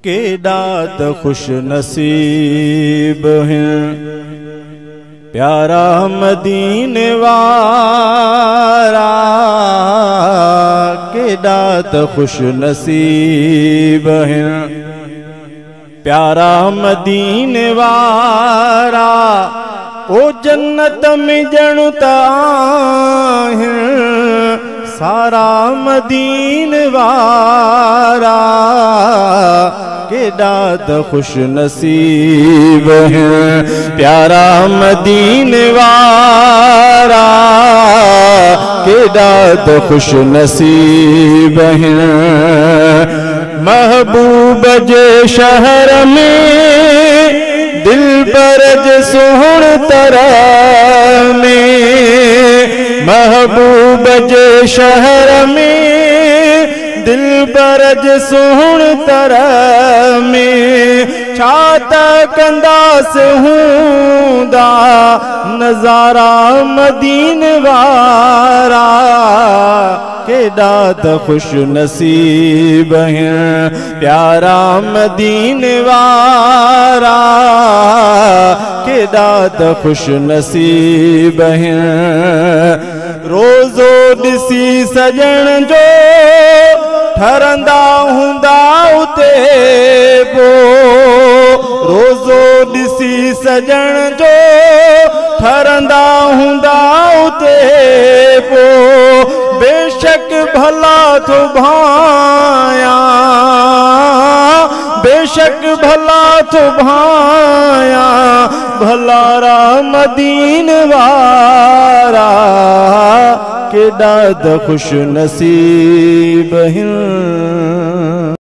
केॾा त खुश नसीब हैं प्यारा मदीने वारा, केॾा त खुश नसीब हैं प्यारा मदीने वारा। ओ जन्नत में ॼण त आहिनि सारा मदीने वारा, केॾा त खुश नसीब हैं प्यारा मदीने वारा, केॾा त खुश नसीब हैं। महबूब जे शहर में दिल बरज सोहण तरह में, महबूब जे शहर में दिल बरज सोहण तरह में। छात कंदास हूंदा नज़ारा मदीने वारा, केॾा त खुश नसीब हैं प्यारा मदीने वारा, केॾा त खुश नसीब हैं। रोज़ो ॾिसी सजण जो ठरंदा हूंदा उते पो, रोज़ो ॾिसी सजण जो ठरंदा हूंदा उते पो। बेशक भला तो भाया, बेशक भला तो भाया, भलारा मदीने वारा, केॾा त खुश नसीब हैं।